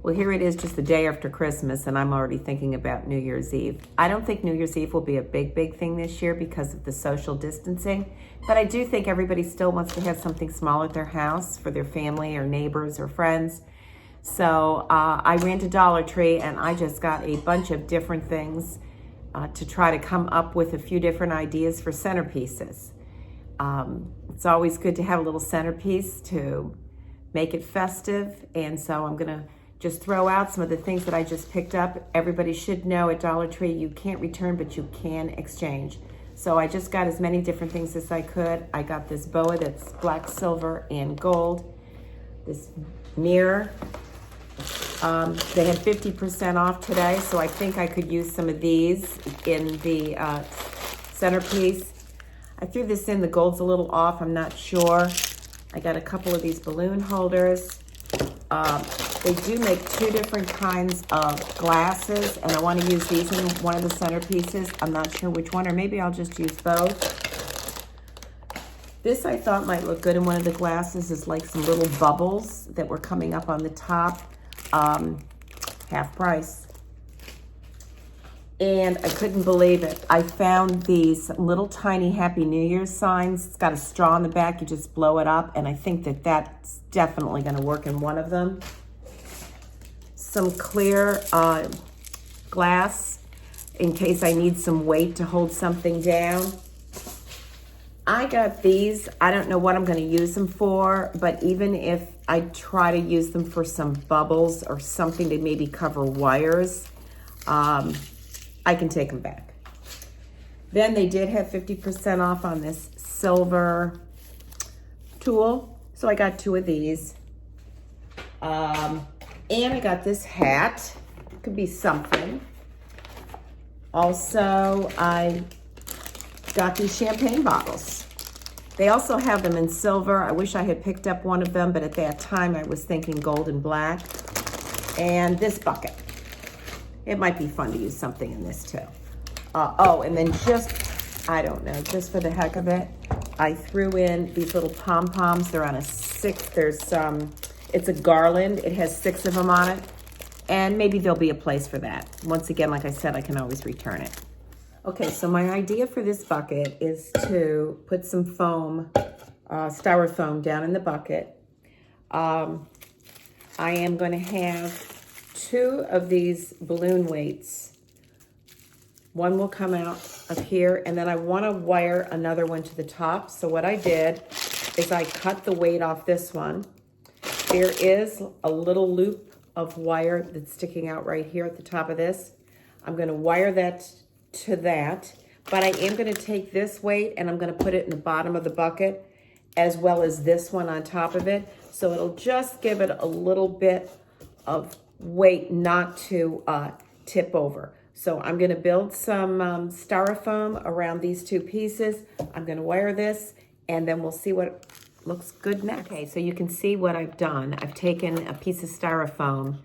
Well, here it is just the day after Christmas, and I'm already thinking about New Year's Eve. I don't think New Year's Eve will be a big thing this year because of the social distancing, but I do think everybody still wants to have something small at their house for their family or neighbors or friends. So I ran to Dollar Tree and I just got a bunch of different things to try to come up with a few different ideas for centerpieces. It's always good to have a little centerpiece to make it festive, and so I'm gonna just throw out some of the things that I just picked up. Everybody should know at Dollar Tree you can't return, but you can exchange. So I just got as many different things as I could. I got this boa that's black, silver, and gold. This mirror. They had 50% off today, so I think I could use some of these in the centerpiece. I threw this in, the gold's a little off, I'm not sure. I got a couple of these balloon holders. They do make two different kinds of glasses, and I want to use these in one of the centerpieces. I'm not sure which one, or maybe I'll just use both. This I thought might look good in one of the glasses. Is like some little bubbles that were coming up on the top. Half price. And I couldn't believe it. I found these little tiny Happy New Year's signs. It's got a straw in the back. You just blow it up, and I think that that's definitely going to work in one of them. Some clear glass in case I need some weight to hold something down. I got these. I don't know what I'm going to use them for, but even if I try to use them for some bubbles or something to maybe cover wires, I can take them back. Then they did have 50% off on this silver tool, so I got two of these. And I got this hat. Could be something. Also, I got these champagne bottles. They also have them in silver. I wish I had picked up one of them, but at that time I was thinking gold and black. And this bucket. It might be fun to use something in this too. Oh, and then just, I don't know, just for the heck of it, I threw in these little pom-poms. They're on a 6. There's it's a garland. It has 6 of them on it. And maybe there'll be a place for that. Once again, like I said, I can always return it. Okay, so my idea for this bucket is to put some foam, styrofoam down in the bucket. I am going to have 2 of these balloon weights. One will come out of here, and then I want to wire another one to the top. So what I did is I cut the weight off this one. There is a little loop of wire that's sticking out right here at the top of this. I'm going to wire that to that, but I am going to take this weight and I'm going to put it in the bottom of the bucket as well as this one on top of it. So it'll just give it a little bit of weight not to tip over. So I'm going to build some styrofoam around these 2 pieces. I'm going to wire this, and then we'll see what looks good next. Okay, so you can see what I've done. I've taken a piece of styrofoam,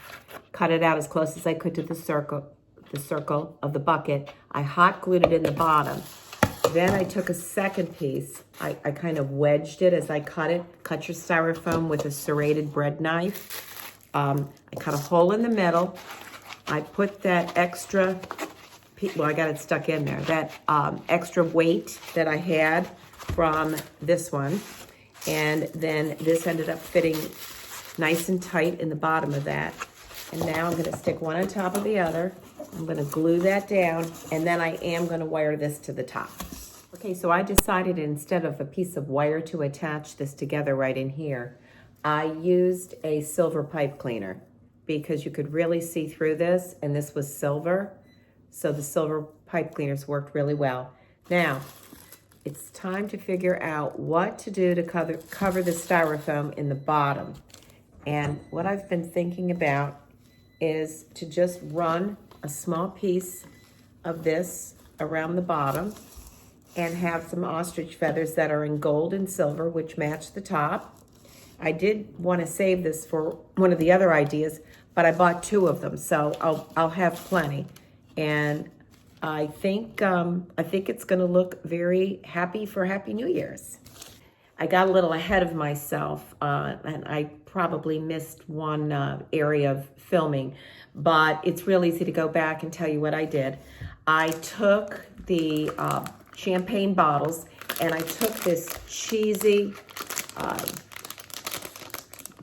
cut it out as close as I could to the circle of the bucket. I hot glued it in the bottom. Then I took a second piece. I kind of wedged it as I cut it. Cut your styrofoam with a serrated bread knife. I cut a hole in the middle. I put that extra, well, I got it stuck in there, that extra weight that I had from this one. And then this ended up fitting nice and tight in the bottom of that. And now I'm going to stick one on top of the other. I'm going to glue that down, and then I am going to wire this to the top. Okay, so I decided instead of a piece of wire to attach this together right in here, I used a silver pipe cleaner because you could really see through this, and this was silver. So the silver pipe cleaners worked really well. Now, it's time to figure out what to do to cover the styrofoam in the bottom. And what I've been thinking about is to just run a small piece of this around the bottom and have some ostrich feathers that are in gold and silver, which match the top. I did want to save this for one of the other ideas, but I bought 2 of them, so I'll have plenty. And I think it's going to look very happy for Happy New Year's. I got a little ahead of myself, and I probably missed one area of filming, but it's real easy to go back and tell you what I did. I took the champagne bottles and I took this cheesy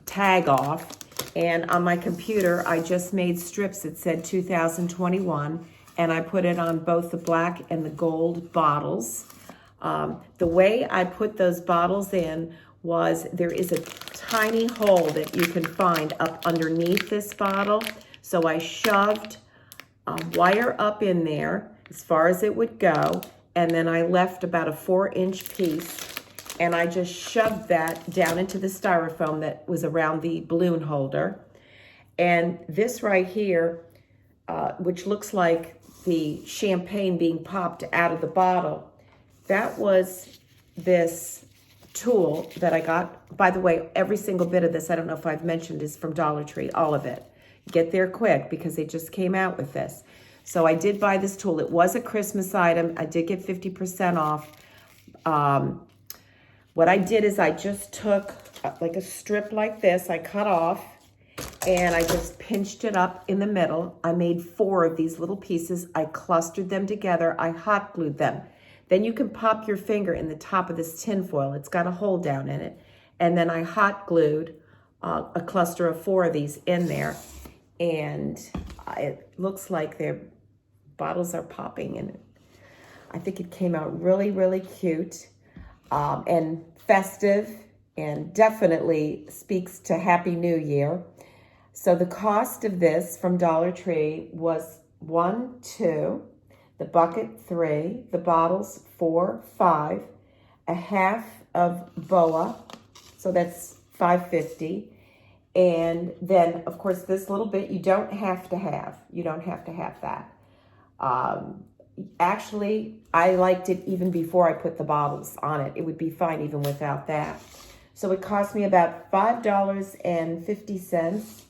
tag off, and on my computer I just made strips that said 2021, and I put it on both the black and the gold bottles. The way I put those bottles in was there is a tiny hole that you can find up underneath this bottle. So I shoved a wire up in there as far as it would go, and then I left about a 4-inch piece, and I just shoved that down into the styrofoam that was around the balloon holder. And this right here, which looks like the champagne being popped out of the bottle, that was this tool that I got. By the way, every single bit of this, I don't know if I've mentioned, is from Dollar Tree, all of it. Get there quick because they just came out with this. So I did buy this tool. It was a Christmas item. I did get 50% off. What I did is I just took like a strip like this, I cut off, and I just pinched it up in the middle. I made 4 of these little pieces. I clustered them together. I hot glued them. Then you can pop your finger in the top of this tin foil. It's got a hole down in it. And then I hot glued a cluster of 4 of these in there. And it looks like their bottles are popping. And I think it came out really, really cute and festive, and definitely speaks to Happy New Year. So the cost of this from Dollar Tree was $1, $2, the bucket $3, the bottles $4, $5, a half of boa, so that's $5.50, and then of course this little bit you don't have to have. You don't have to have that. Actually, I liked it even before I put the bottles on it. It would be fine even without that. So it cost me about $5.50.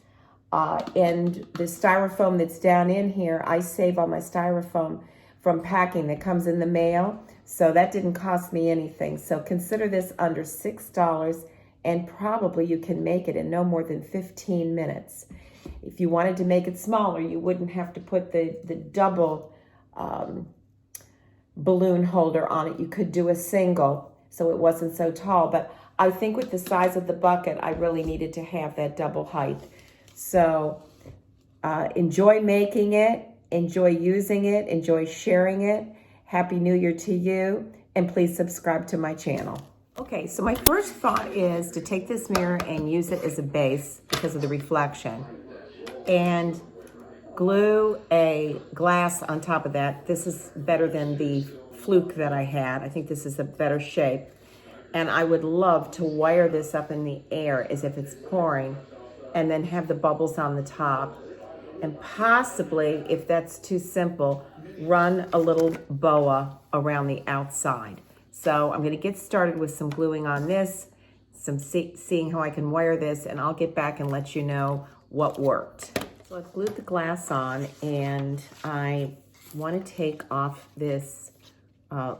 And the styrofoam that's down in here, I save all my styrofoam from packing that comes in the mail. So that didn't cost me anything. So consider this under $6, and probably you can make it in no more than 15 minutes. If you wanted to make it smaller, you wouldn't have to put the double balloon holder on it. You could do a single so it wasn't so tall. But I think with the size of the bucket, I really needed to have that double height. So enjoy making it, enjoy using it, enjoy sharing it. Happy New Year to you, and please subscribe to my channel. Okay, so my first thought is to take this mirror and use it as a base because of the reflection, and glue a glass on top of that. This is better than the fluke that I had. I think this is a better shape. And I would love to wire this up in the air as if it's pouring, and then have the bubbles on the top. And possibly, if that's too simple, run a little boa around the outside. So I'm gonna get started with some gluing on this, seeing how I can wire this, and I'll get back and let you know what worked. So I've glued the glass on, and I want to take off this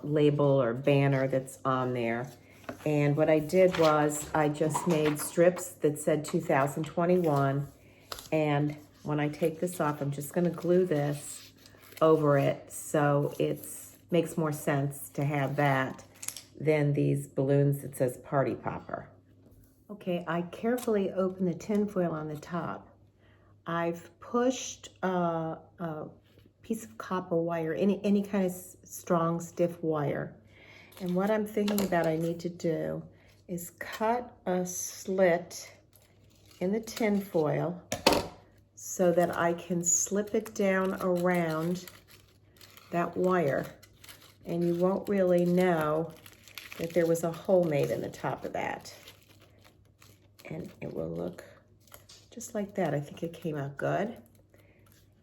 label or banner that's on there. And what I did was I just made strips that said 2021. And when I take this off, I'm just going to glue this over it so it makes more sense to have that than these balloons that says Party Popper. Okay, I carefully open the tin foil on the top. I've pushed a piece of copper wire, any kind of strong, stiff wire. And what I'm thinking about I need to do is cut a slit in the tin foil so that I can slip it down around that wire. And you won't really know that there was a hole made in the top of that. And it will look just like that. I think it came out good.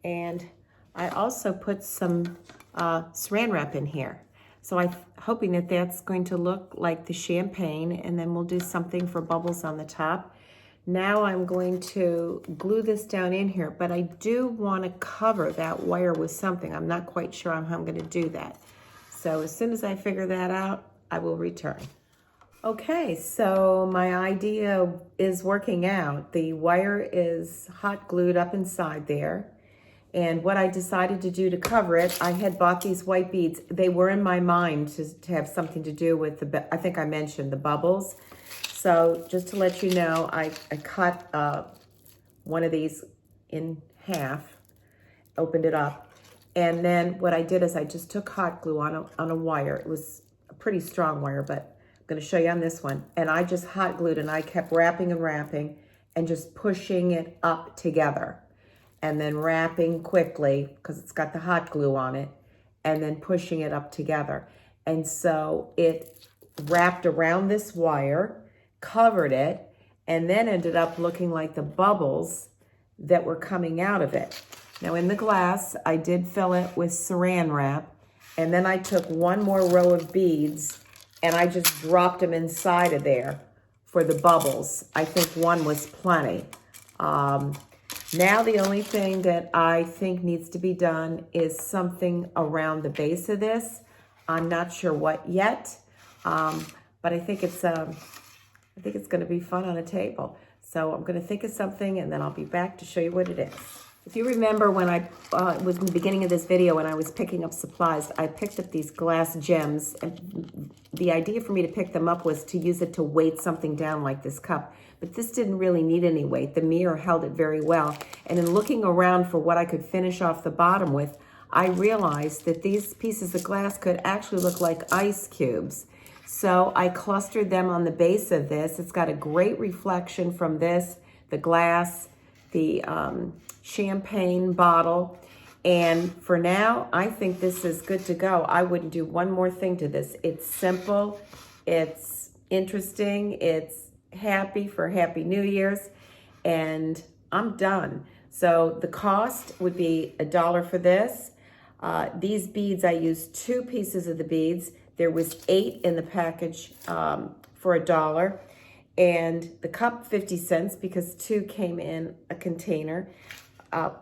And I also put some saran wrap in here. So I'm hoping that that's going to look like the champagne, and then we'll do something for bubbles on the top. Now I'm going to glue this down in here, but I do want to cover that wire with something. I'm not quite sure how I'm going to do that. So as soon as I figure that out, I will return. Okay, so my idea is working out. The wire is hot glued up inside there. And what I decided to do to cover it, I had bought these white beads. They were in my mind to have something to do with I think I mentioned the bubbles. So just to let you know, I cut one of these in half, opened it up. And then what I did is I just took hot glue on a wire. It was a pretty strong wire, but I'm gonna show you on this one. And I just hot glued and I kept wrapping and wrapping and just pushing it up together. And then wrapping quickly, because it's got the hot glue on it, and then pushing it up together. And so it wrapped around this wire, covered it, and then ended up looking like the bubbles that were coming out of it. Now in the glass, I did fill it with saran wrap, and then I took one more row of beads and I just dropped them inside of there for the bubbles. I think one was plenty. Now the only thing that I think needs to be done is something around the base of this. I'm not sure what yet, but I think it's going to be fun on a table. So I'm going to think of something and then I'll be back to show you what it is. If you remember when I was in the beginning of this video when I was picking up supplies, I picked up these glass gems, and the idea for me to pick them up was to use it to weight something down like this cup. But this didn't really need any weight. The mirror held it very well. And in looking around for what I could finish off the bottom with, I realized that these pieces of glass could actually look like ice cubes. So I clustered them on the base of this. It's got a great reflection from this, the glass, the champagne bottle. And for now, I think this is good to go. I wouldn't do one more thing to this. It's simple, it's interesting, it's happy for Happy New Year's, and I'm done. So the cost would be $1 for this. These beads, I used 2 pieces of the beads. There was 8 in the package for $1. And the cup, 50 cents, because 2 came in a container.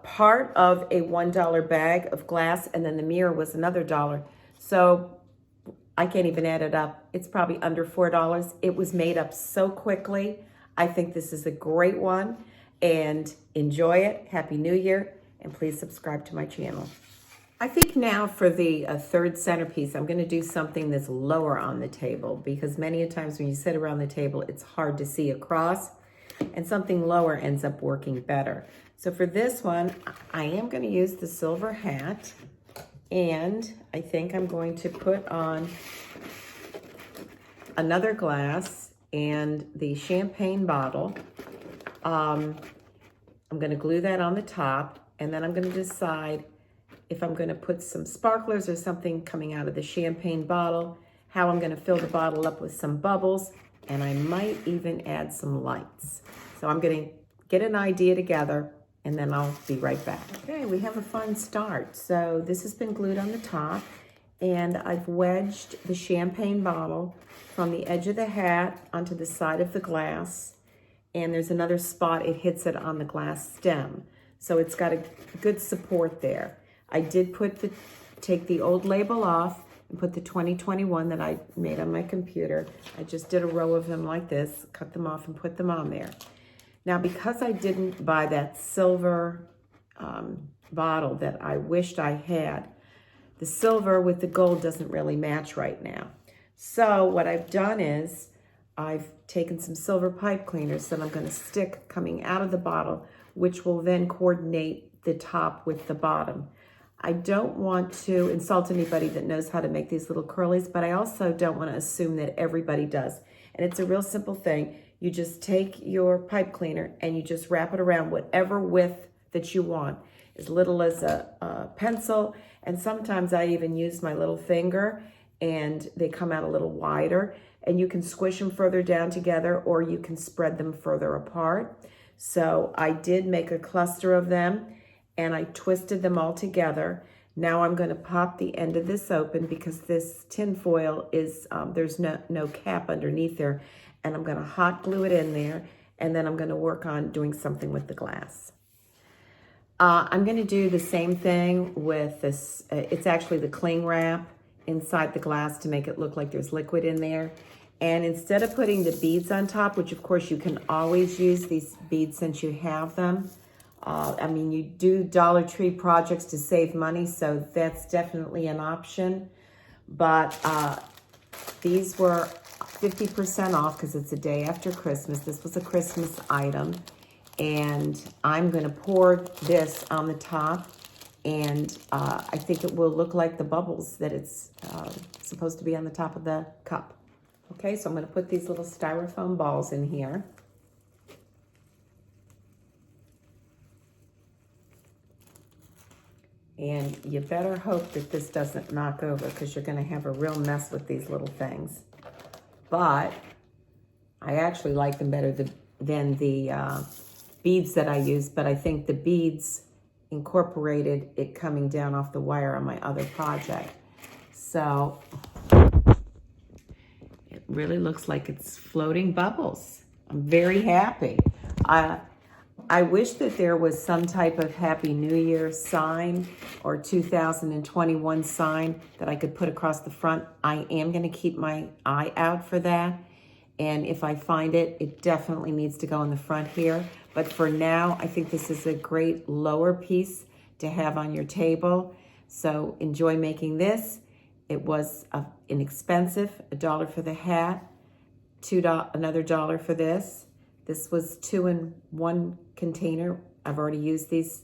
Part of a $1 bag of glass, and then the mirror was another $1. So I can't even add it up. It's probably under $4. It was made up so quickly. I think this is a great one, and enjoy it. Happy New Year, and please subscribe to my channel. I think now for the third centerpiece, I'm gonna do something that's lower on the table, because many a times when you sit around the table, it's hard to see across, and something lower ends up working better. So for this one, I am gonna use the silver hat, and I think I'm going to put on another glass and the champagne bottle. I'm gonna glue that on the top, and then I'm gonna decide if I'm gonna put some sparklers or something coming out of the champagne bottle, how I'm gonna fill the bottle up with some bubbles, and I might even add some lights. So I'm gonna get an idea together, and then I'll be right back. Okay, we have a fun start. So this has been glued on the top, and I've wedged the champagne bottle from the edge of the hat onto the side of the glass, and there's another spot it hits it on the glass stem. So it's got a good support there. I did take the old label off and put the 2021 that I made on my computer. I just did a row of them like this, cut them off and put them on there. Now, because I didn't buy that silver bottle that I wished I had, the silver with the gold doesn't really match right now. So what I've done is I've taken some silver pipe cleaners that I'm going to stick coming out of the bottle, which will then coordinate the top with the bottom. I don't want to insult anybody that knows how to make these little curlies, but I also don't want to assume that everybody does. And it's a real simple thing. You just take your pipe cleaner and you just wrap it around whatever width that you want, as little as a pencil. And sometimes I even use my little finger and they come out a little wider, and you can squish them further down together or you can spread them further apart. So I did make a cluster of them and I twisted them all together. Now I'm going to pop the end of this open because this tin foil is, there's no cap underneath there. And I'm going to hot glue it in there, and then I'm going to work on doing something with the glass. I'm going to do the same thing with this. It's actually the cling wrap inside the glass to make it look like there's liquid in there. And instead of putting the beads on top, which of course you can always use these beads since you have them. I mean, you do Dollar Tree projects to save money, so that's definitely an option. But these were 50% off because it's a day after Christmas. This was a Christmas item. And I'm going to pour this on the top. And I think it will look like the bubbles that it's supposed to be on the top of the cup. Okay, so I'm going to put these little styrofoam balls in here. And you better hope that this doesn't knock over because you're going to have a real mess with these little things. But I actually like them better than the beads that I used, but I think the beads incorporated it coming down off the wire on my other project. So it really looks like it's floating bubbles. I'm very happy. I wish that there was some type of Happy New Year sign or 2021 sign that I could put across the front. I am going to keep my eye out for that. And if I find it, it definitely needs to go in the front here. But for now, I think this is a great lower piece to have on your table. So enjoy making this. It was inexpensive, $1 for the hat, another $1 for this. This was 2 in 1 container. I've already used these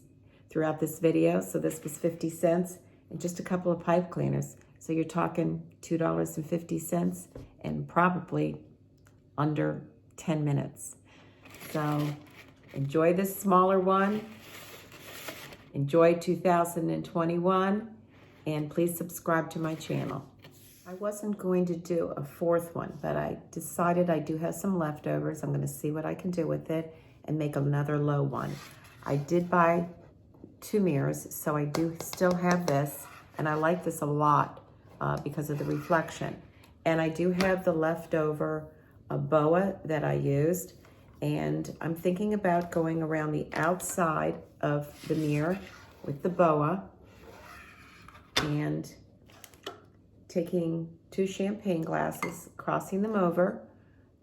throughout this video. So this was 50 cents and just a couple of pipe cleaners. So you're talking $2.50 and probably under 10 minutes. So enjoy this smaller one. Enjoy 2021. And please subscribe to my channel. I wasn't going to do a 4th one, but I decided I do have some leftovers. I'm going to see what I can do with it and make another low one. I did buy 2 mirrors, so I do still have this, and I like this a lot because of the reflection. And I do have the leftover boa that I used, and I'm thinking about going around the outside of the mirror with the boa and taking 2 champagne glasses, crossing them over,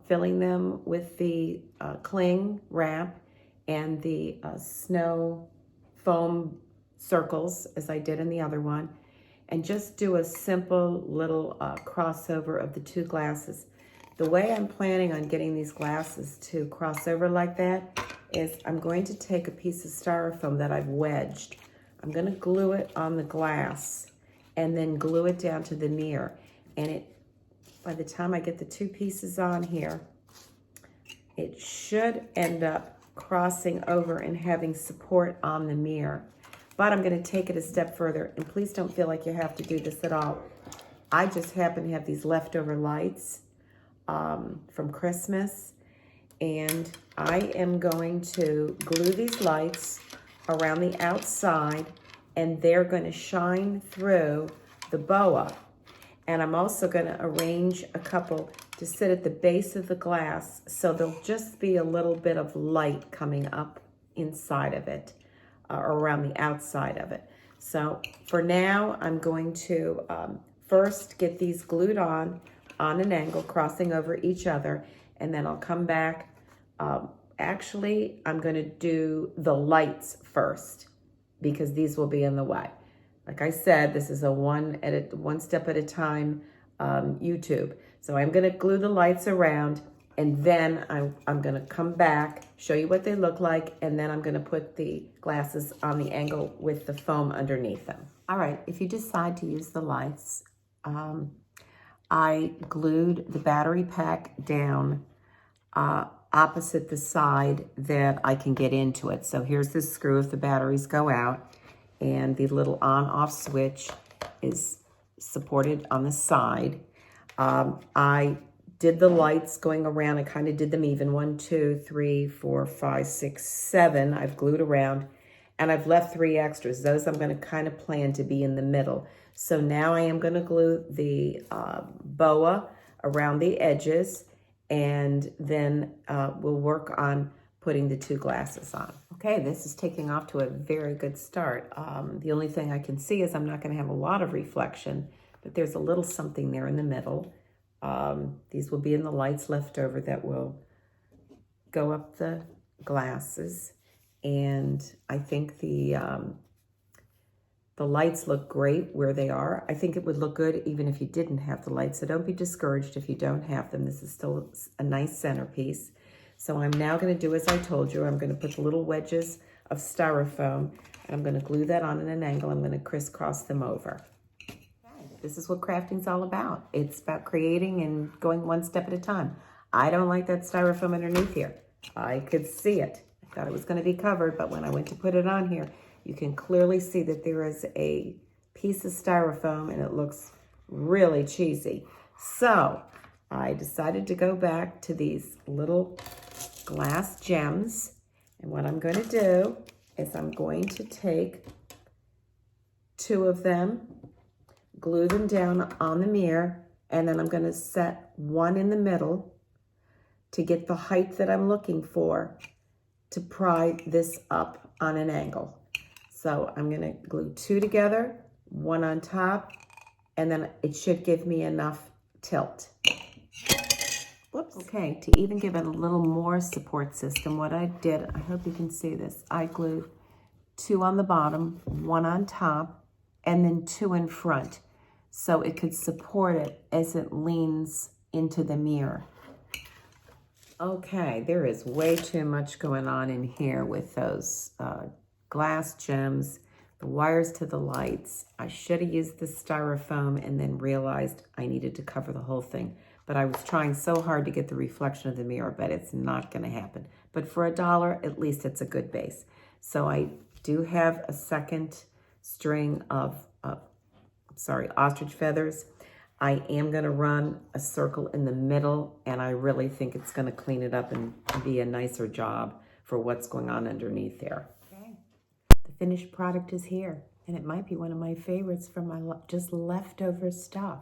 filling them with the cling wrap and the snow foam circles as I did in the other one, and just do a simple little crossover of the 2 glasses. The way I'm planning on getting these glasses to cross over like that is I'm going to take a piece of styrofoam that I've wedged. I'm going to glue it on the glass and then glue it down to the mirror. And by the time I get the 2 pieces on here, it should end up crossing over and having support on the mirror. But I'm going to take it a step further, and please don't feel like you have to do this at all. I just happen to have these leftover lights from Christmas, and I am going to glue these lights around the outside, and they're going to shine through the boa. And I'm also going to arrange a couple to sit at the base of the glass, so there'll just be a little bit of light coming up inside of it, or around the outside of it. So for now, I'm going to first get these glued on an angle, crossing over each other, and then I'll come back. Actually, I'm going to do the lights first because these will be in the way. Like I said, this is a one step at a time YouTube. So I'm going to glue the lights around, and then I'm going to come back, show you what they look like, and then I'm going to put the glasses on the angle with the foam underneath them. All right, if you decide to use the lights, I glued the battery pack down opposite the side that I can get into it. So here's the screw if the batteries go out, and the little on-off switch is supported on the side. I did the lights going around. I kind of did them even. 1, 2, 3, 4, 5, 6, 7. I've glued around, and I've left 3 extras. Those I'm going to kind of plan to be in the middle. So now I am going to glue the boa around the edges, and then we'll work on putting the 2 glasses on. Okay, this is taking off to a very good start. The only thing I can see is I'm not going to have a lot of reflection, but there's a little something there in the middle. These will be in the lights left over that will go up the glasses. And I think the lights look great where they are. I think it would look good even if you didn't have the lights. So don't be discouraged if you don't have them. This is still a nice centerpiece. So I'm now going to do as I told you. I'm going to put the little wedges of styrofoam, and I'm going to glue that on at an angle. I'm going to crisscross them over. This is what crafting's all about. It's about creating and going one step at a time. I don't like that styrofoam underneath here. I could see it. I thought it was going to be covered, but when I went to put it on here, you can clearly see that there is a piece of styrofoam and it looks really cheesy. So I decided to go back to these little glass gems. And what I'm going to do is I'm going to take 2 of them, glue them down on the mirror, and then I'm going to set 1 in the middle to get the height that I'm looking for to pry this up on an angle. So I'm going to glue 2 together, 1 on top, and then it should give me enough tilt. Whoops. Okay, to even give it a little more support system, what I did, I hope you can see this, I glued 2 on the bottom, 1 on top, and then 2 in front, so it could support it as it leans into the mirror. Okay, there is way too much going on in here with those glass gems, the wires to the lights. I should have used the styrofoam and then realized I needed to cover the whole thing. But I was trying so hard to get the reflection of the mirror, but it's not going to happen. But for $1, at least it's a good base. So I do have a second string of ostrich feathers. I am going to run a circle in the middle, and I really think it's going to clean it up and be a nicer job for what's going on underneath there. Okay. The finished product is here, and it might be one of my favorites from my just leftover stuff.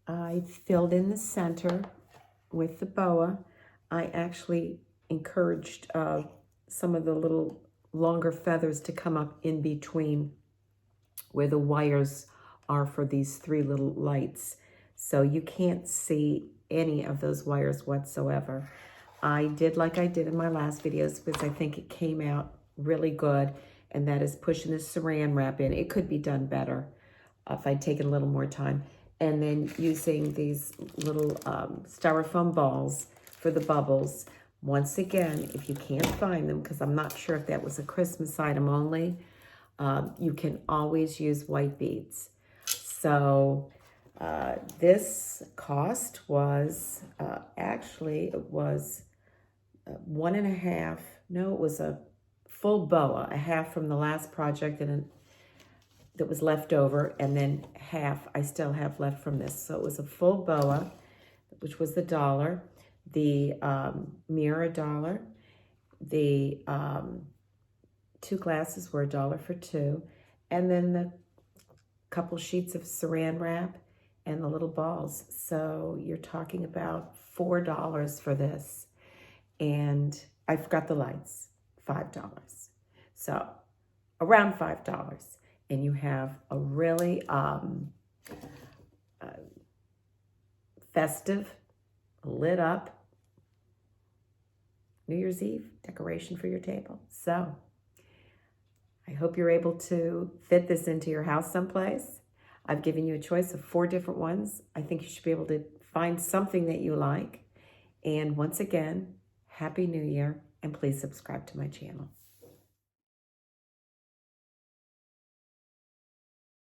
I filled in the center with the boa. I actually encouraged some of the little longer feathers to come up in between where the wires are for these 3 little lights. So you can't see any of those wires whatsoever. I did like I did in my last videos because I think it came out really good, and that is pushing the saran wrap in. It could be done better if I'd taken a little more time. And then using these little styrofoam balls for the bubbles. Once again, if you can't find them, because I'm not sure if that was a Christmas item only, you can always use white beads. So this cost was, actually, it was 1.5, no, it was a full boa, a half from the last project and that was left over, and then half I still have left from this. So it was a full boa, which was the $1, the mirror $1, the 2 glasses were $1 for 2, and then the couple sheets of saran wrap and the little balls. So you're talking about $4 for this. And I forgot the lights, $5. So around $5. And you have a really festive, lit up New Year's Eve decoration for your table. So I hope you're able to fit this into your house someplace. I've given you a choice of 4 different ones. I think you should be able to find something that you like. And once again, Happy New Year, and please subscribe to my channel.